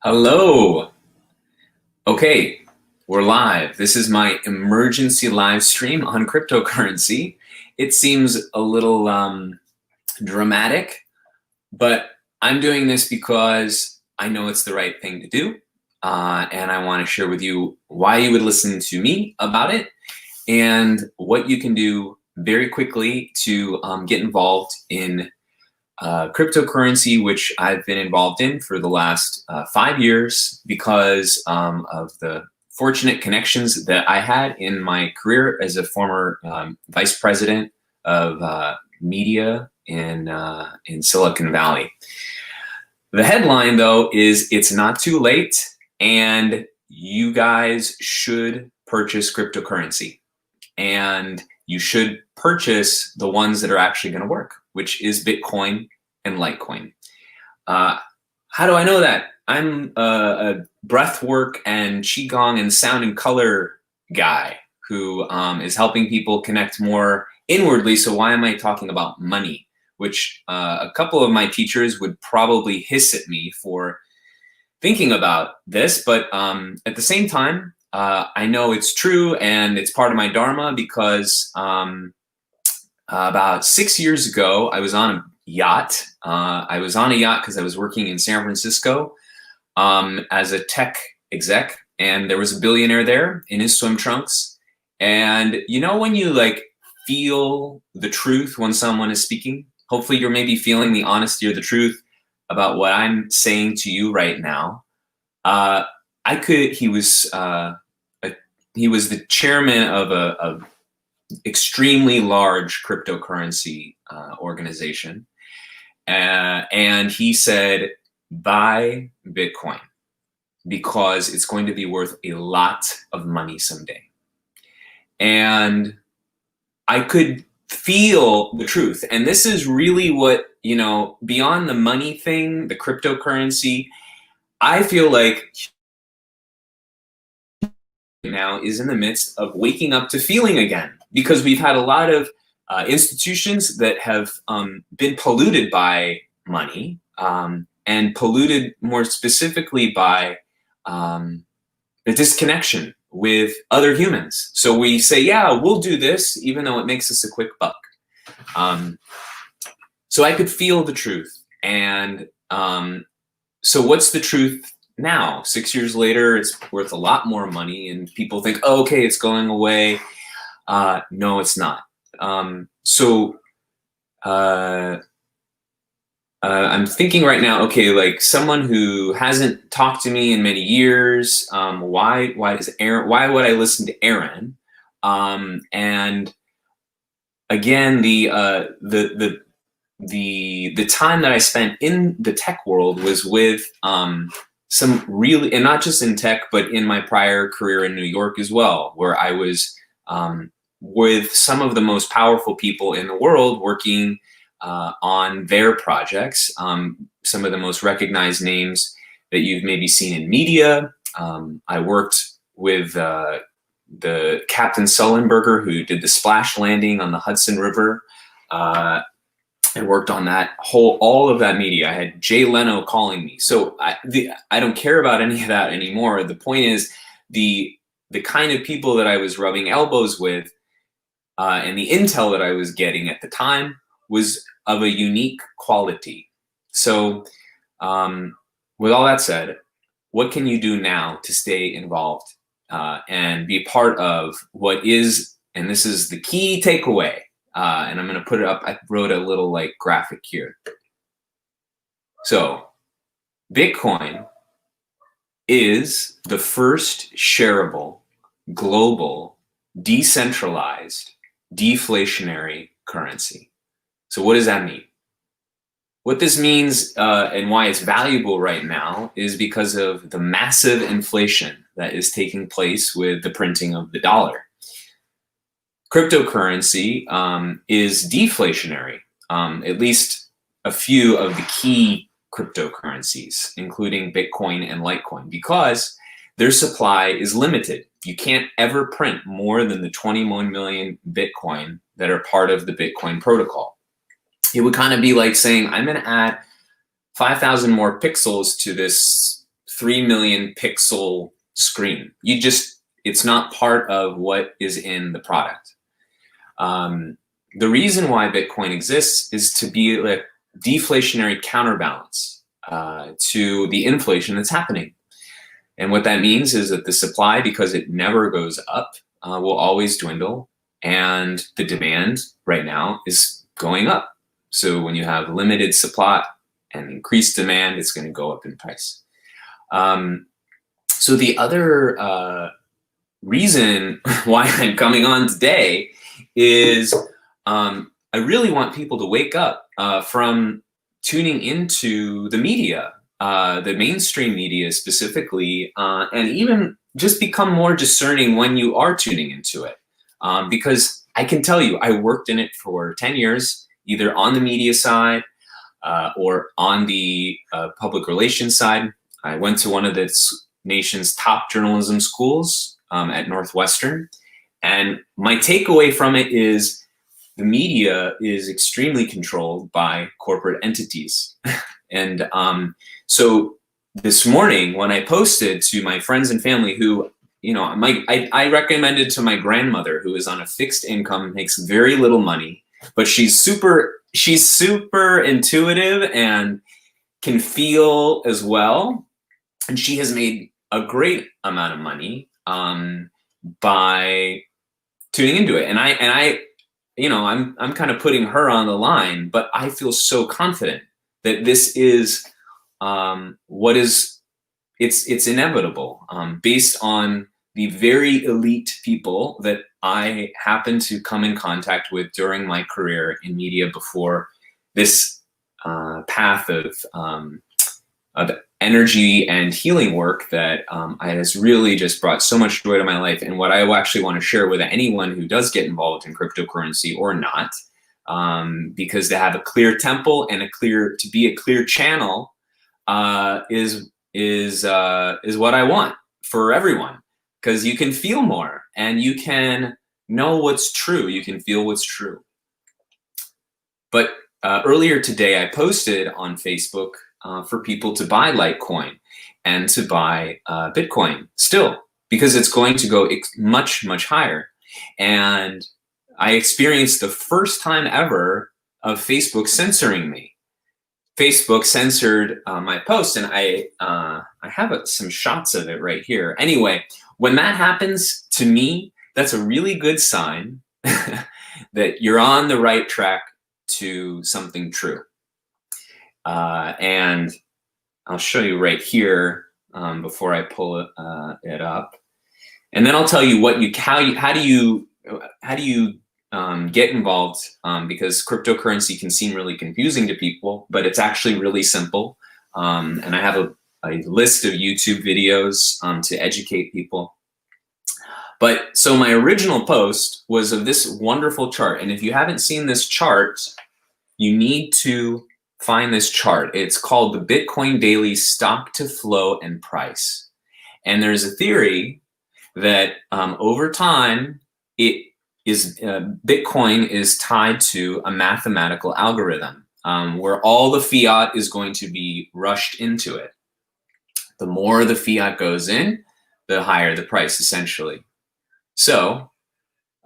Hello. Okay, we're live. This is my emergency live stream on cryptocurrency. It seems a little dramatic, but I'm doing this because I know it's the right thing to do. And I want to share with you why you would listen to me about it and what you can do very quickly to get involved in cryptocurrency, which I've been involved in for the last 5 years because of the fortunate connections that I had in my career as a former vice president of media in Silicon Valley. The headline, though, is it's not too late, and you guys should purchase cryptocurrency. And you should purchase the ones that are actually going to work, which is Bitcoin and Litecoin. How do I know that? I'm a breath work and qigong and sound and color guy who is helping people connect more inwardly. So why am I talking about money? Which a couple of my teachers would probably hiss at me for thinking about this, but at the same time, I know it's true and it's part of my dharma because about 6 years ago, I was on a yacht. I was on a yacht because I was working in San Francisco as a tech exec, and there was a billionaire there in his swim trunks. And you know when you like feel the truth when someone is speaking? Hopefully you're maybe feeling the honesty or the truth about what I'm saying to you right now. I could. He was the chairman of a extremely large cryptocurrency organization, and he said, "Buy Bitcoin because it's going to be worth a lot of money someday." And I could feel the truth, and this is really what beyond the money thing, the cryptocurrency. I feel like now is in the midst of waking up to feeling again because we've had a lot of institutions that have been polluted by money and polluted more specifically by the disconnection with other humans. So we say, yeah, we'll do this even though it makes us a quick buck. So I could feel the truth. And so what's the truth now? 6 years later, it's worth a lot more money, and people think, oh, okay, it's going away. No, it's not. I'm thinking right now, okay, like someone who hasn't talked to me in many years, why would I listen to Aaron? And again, the time that I spent in the tech world was with some really, and not just in tech, but in my prior career in New York as well, where I was with some of the most powerful people in the world working on their projects. Some of the most recognized names that you've maybe seen in media. I worked with the Captain Sullenberger, who did the splash landing on the Hudson River. And worked on all of that media. I had Jay Leno calling me. So I don't care about any of that anymore. The point is the kind of people that I was rubbing elbows with and the intel that I was getting at the time was of a unique quality. So with all that said, what can you do now to stay involved and be part of what is, and this is the key takeaway, and I'm going to put it up. I wrote a little like graphic here. So Bitcoin is the first shareable, global, decentralized, deflationary currency. So what does that mean? What this means and why it's valuable right now is because of the massive inflation that is taking place with the printing of the dollar. Cryptocurrency is deflationary, at least a few of the key cryptocurrencies, including Bitcoin and Litecoin, because their supply is limited. You can't ever print more than the 21 million Bitcoin that are part of the Bitcoin protocol. It would kind of be like saying, I'm going to add 5,000 more pixels to this 3 million pixel screen. It's not part of what is in the product. The reason why Bitcoin exists is to be a deflationary counterbalance to the inflation that's happening. And what that means is that the supply, because it never goes up, will always dwindle, and the demand right now is going up. So when you have limited supply and increased demand, it's going to go up in price. So the other reason why I'm coming on today is I really want people to wake up from tuning into the media, the mainstream media specifically, and even just become more discerning when you are tuning into it. Because I can tell you, I worked in it for 10 years, either on the media side or on the public relations side. I went to one of the nation's top journalism schools at Northwestern. And my takeaway from it is the media is extremely controlled by corporate entities. And so this morning when I posted to my friends and family who, you know, I recommended to my grandmother, who is on a fixed income, makes very little money, but she's super intuitive and can feel as well. And she has made a great amount of money by tuning into it. And I, you know, I'm kind of putting her on the line, but I feel so confident that this is it's inevitable based on the very elite people that I happen to come in contact with during my career in media before this path of energy and healing work that has really just brought so much joy to my life. And what I actually want to share with anyone who does get involved in cryptocurrency or not, because to have a clear temple and to be a clear channel is what I want for everyone, because you can feel more and you can know what's true. You can feel what's true. But earlier today, I posted on Facebook for people to buy Litecoin and to buy Bitcoin still, because it's going to go much, much higher. And I experienced the first time ever of Facebook censoring me. Facebook censored my post, and I have some shots of it right here. Anyway, when that happens to me, that's a really good sign that you're on the right track to something true. And I'll show you right here before I pull it up, and then I'll tell you how do you get involved, because cryptocurrency can seem really confusing to people, but it's actually really simple. And I have a list of YouTube videos to educate people. But so my original post was of this wonderful chart. And if you haven't seen this chart, you need to find this chart. It's called the Bitcoin Daily Stock to Flow and Price. And there's a theory that over time, Bitcoin is tied to a mathematical algorithm where all the fiat is going to be rushed into it. The more the fiat goes in, the higher the price, essentially. So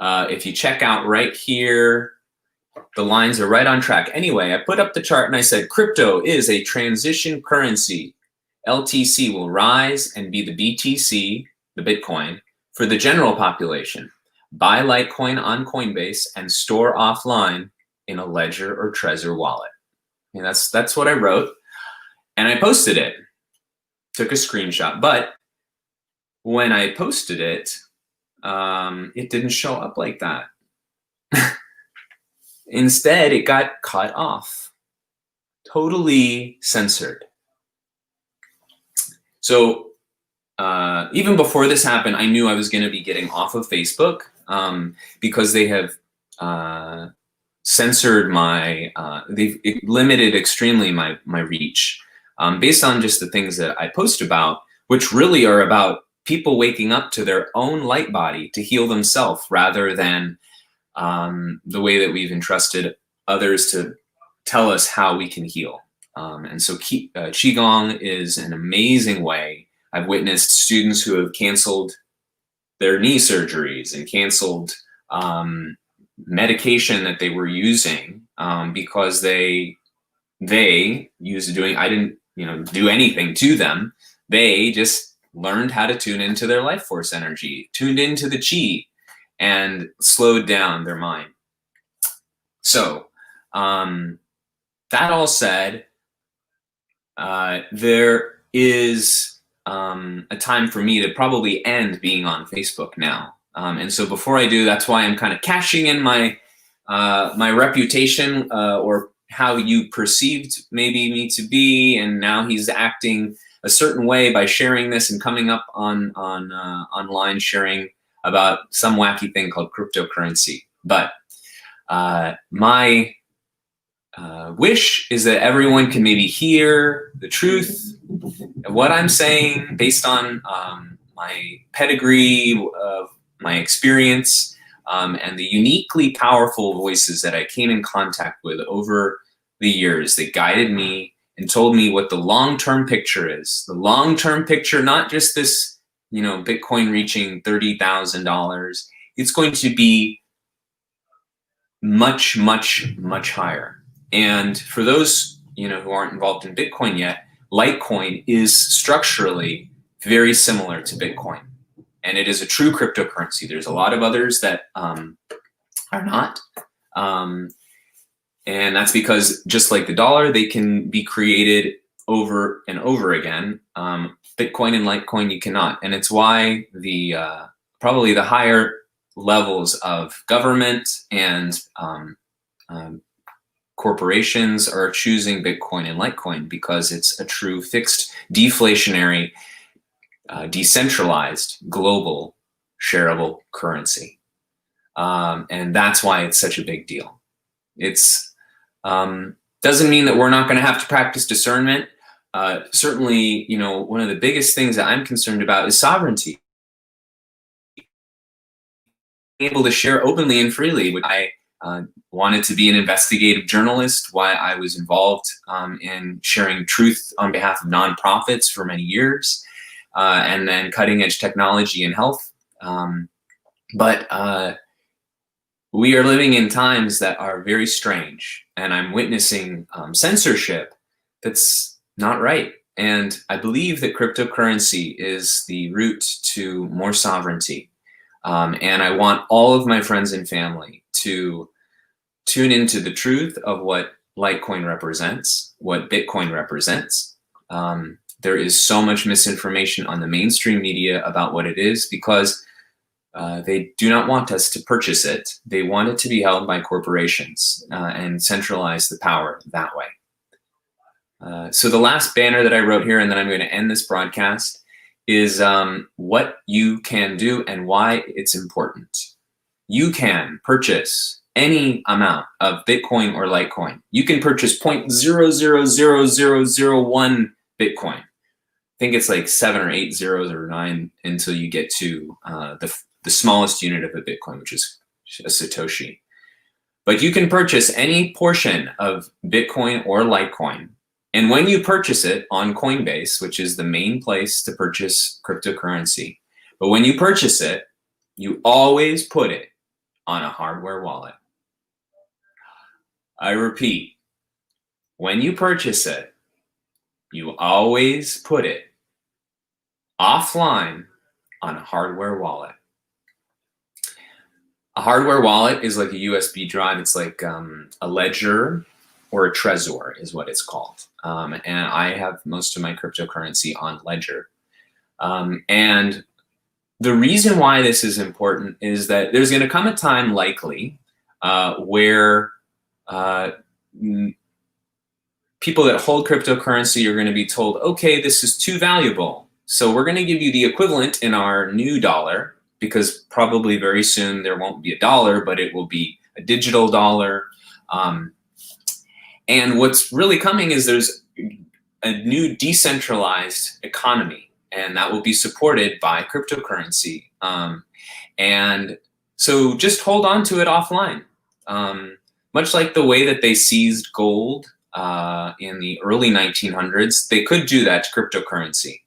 if you check out right here, the lines are right on track. Anyway, I put up the chart and I said, crypto is a transition currency. LTC will rise and be the BTC, the Bitcoin, for the general population. Buy Litecoin on Coinbase and store offline in a Ledger or Trezor wallet. And that's what I wrote. And I posted it. Took a screenshot. But when I posted it, it didn't show up like that. Instead, it got cut off. Totally censored. So even before this happened, I knew I was going to be getting off of Facebook because they have censored they've limited extremely my reach based on just the things that I post about, which really are about people waking up to their own light body to heal themselves, rather than the way that we've entrusted others to tell us how we can heal. And so Qigong is an amazing way I've witnessed students who have canceled their knee surgeries and canceled medication that they were using because they used doing, I didn't do anything to them. They just learned how to tune into their life force energy, tuned into the chi, and slowed down their mind. So that all said, there is a time for me to probably end being on Facebook now. And so before I do, that's why I'm kind of cashing in my my reputation or how you perceived maybe me to be, and now he's acting a certain way by sharing this and coming up on online sharing about some wacky thing called cryptocurrency. But my wish is that everyone can maybe hear the truth of what I'm saying based on my pedigree, my experience, and the uniquely powerful voices that I came in contact with over the years that guided me and told me what the long-term picture is. The long-term picture, not just this, Bitcoin reaching $30,000. It's going to be much, much, much higher. And for those, who aren't involved in Bitcoin yet, Litecoin is structurally very similar to Bitcoin. And it is a true cryptocurrency. There's a lot of others that are not. And that's because just like the dollar, they can be created over and over again. Bitcoin and Litecoin, you cannot. And it's why the probably the higher levels of government and corporations are choosing Bitcoin and Litecoin, because it's a true fixed deflationary decentralized global shareable currency. And that's why it's such a big deal. It's doesn't mean that we're not going to have to practice discernment. Certainly, one of the biggest things that I'm concerned about is sovereignty. Being able to share openly and freely. I wanted to be an investigative journalist, why I was involved in sharing truth on behalf of nonprofits for many years. And then cutting edge technology and health. But we are living in times that are very strange, and I'm witnessing censorship that's not right. And I believe that cryptocurrency is the route to more sovereignty. And I want all of my friends and family to tune into the truth of what Litecoin represents, what Bitcoin represents. There is so much misinformation on the mainstream media about what it is, because they do not want us to purchase it. They want it to be held by corporations and centralize the power that way. So the last banner that I wrote here, and then I'm going to end this broadcast, is what you can do and why it's important. You can purchase any amount of Bitcoin or Litecoin. You can purchase 0.000001 Bitcoin. I think it's like 7 or 8 zeros or 9 until you get to the smallest unit of a Bitcoin, which is a Satoshi. But you can purchase any portion of Bitcoin or Litecoin. And when you purchase it on Coinbase, which is the main place to purchase cryptocurrency, but when you purchase it, you always put it on a hardware wallet. I repeat, when you purchase it, you always put it offline on a hardware wallet. A hardware wallet is like a USB drive. It's like a ledger or a Trezor is what it's called. And I have most of my cryptocurrency on Ledger. And the reason why this is important is that there's going to come a time likely where people that hold cryptocurrency are going to be told, okay, this is too valuable, so we're going to give you the equivalent in our new dollar, because probably very soon there won't be a dollar, but it will be a digital dollar. And what's really coming is there's a new decentralized economy, and that will be supported by cryptocurrency. And so just hold on to it offline. Much like the way that they seized gold in the early 1900s, they could do that to cryptocurrency.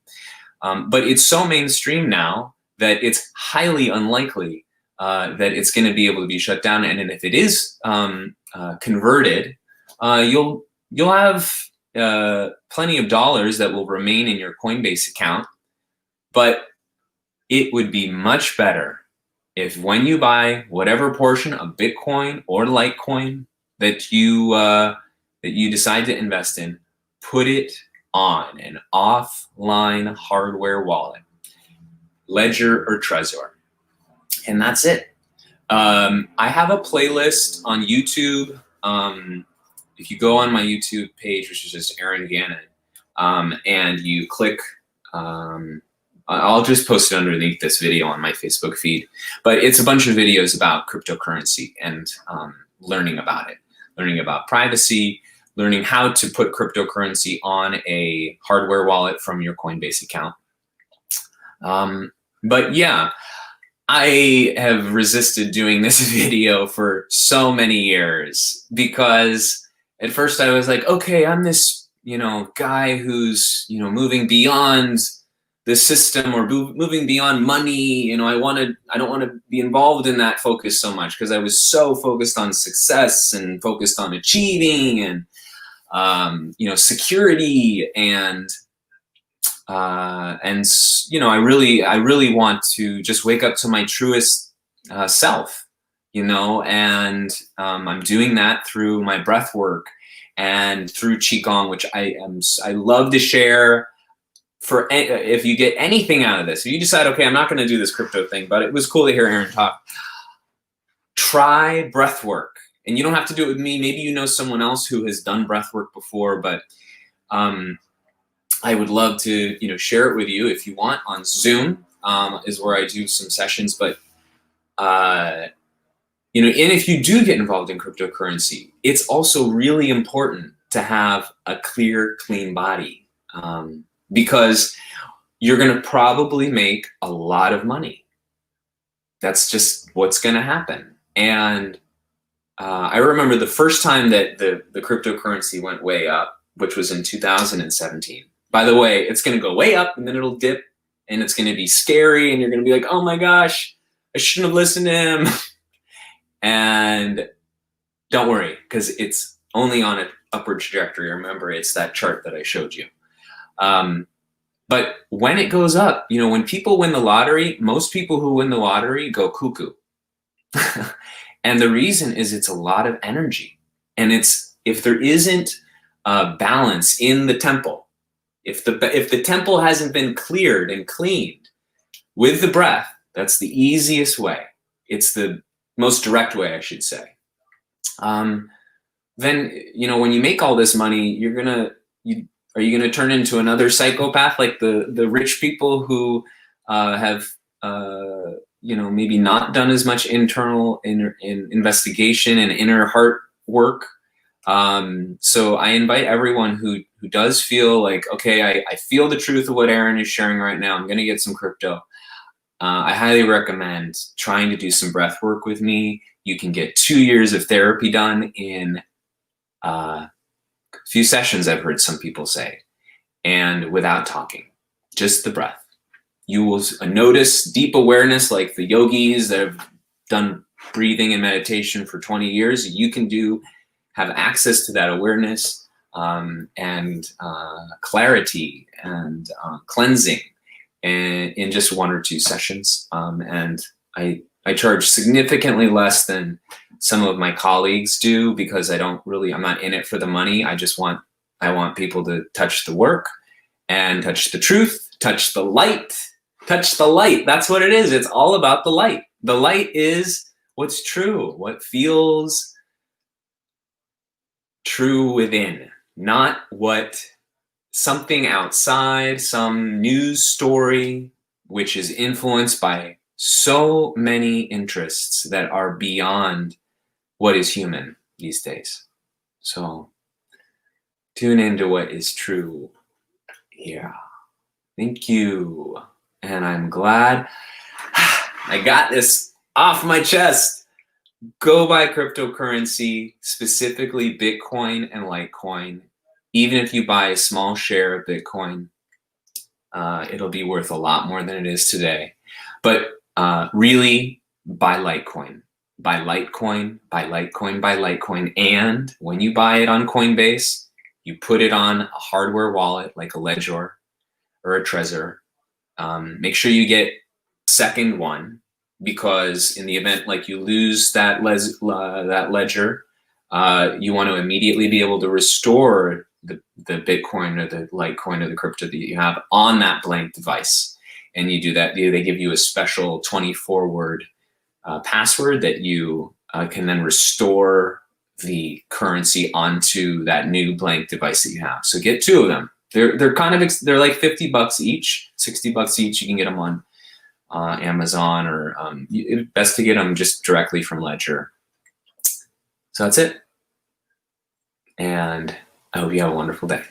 But it's so mainstream now that it's highly unlikely that it's going to be able to be shut down. And if it is converted, you'll have plenty of dollars that will remain in your Coinbase account. But it would be much better if when you buy whatever portion of Bitcoin or Litecoin that you decide to invest in, put it on an offline hardware wallet, Ledger or Trezor, and that's it. I have a playlist on YouTube. If you go on my YouTube page, which is just Aaron Gannon, and you click, I'll just post it underneath this video on my Facebook feed, but it's a bunch of videos about cryptocurrency and learning about it, learning about privacy, learning how to put cryptocurrency on a hardware wallet from your Coinbase account. But yeah, I have resisted doing this video for so many years because at first I was like, okay, I'm this, guy who's, moving beyond the system or moving beyond money. I don't want to be involved in that focus so much because I was so focused on success and focused on achieving and, security and I really want to just wake up to my truest self, and I'm doing that through my breath work and through Qigong, which I love to share. If you get anything out of this, if you decide, okay, I'm not going to do this crypto thing, but it was cool to hear Aaron talk, try breath work. And you don't have to do it with me. Maybe you know someone else who has done breath work before, but I would love to, share it with you if you want on Zoom, is where I do some sessions. But, and if you do get involved in cryptocurrency, it's also really important to have a clear, clean body, because you're going to probably make a lot of money. That's just what's going to happen. And I remember the first time that the cryptocurrency went way up, which was in 2017. By the way, it's going to go way up and then it'll dip and it's going to be scary and you're going to be like, oh my gosh, I shouldn't have listened to him. And don't worry, because it's only on an upward trajectory. Remember, it's that chart that I showed you. But when it goes up, when people win the lottery, most people who win the lottery go cuckoo. And the reason is it's a lot of energy. And if there isn't a balance in the temple, if the temple hasn't been cleared and cleaned with the breath, that's the easiest way. It's the most direct way, I should say. Then, when you make all this money, are you gonna turn into another psychopath like the rich people who have maybe not done as much internal investigation and inner heart work? So I invite everyone who does feel like, okay, I feel the truth of what Aaron is sharing right now. I'm gonna get some crypto. I highly recommend trying to do some breath work with me. You can get 2 years of therapy done in a few sessions, I've heard some people say, and without talking, just the breath. You will notice deep awareness like the yogis that have done breathing and meditation for 20 years. You can have access to that awareness and clarity and cleansing in just 1 or 2 sessions. And I charge significantly less than some of my colleagues do because I'm not in it for the money. I want people to touch the work and touch the truth, touch the light. Touch the light. That's what it is. It's all about the light. The light is what's true, what feels true within, not what something outside, some news story, which is influenced by so many interests that are beyond what is human these days. So tune into what is true. Yeah. Thank you. And I'm glad I got this off my chest. Go buy cryptocurrency, specifically Bitcoin and Litecoin. Even if you buy a small share of Bitcoin, it'll be worth a lot more than it is today. But really, buy Litecoin. Buy Litecoin, buy Litecoin, buy Litecoin. And when you buy it on Coinbase, you put it on a hardware wallet like a Ledger or a Trezor. Make sure you get a second one, because in the event like you lose that ledger, you want to immediately be able to restore the Bitcoin or the Litecoin or the crypto that you have on that blank device. And you do that, they give you a special 24-word password that you can then restore the currency onto that new blank device that you have. So get 2 of them. They're kind of, they're like $50 each, $60 each. You can get them on Amazon, or best to get them just directly from Ledger. So that's it. And I hope you have a wonderful day.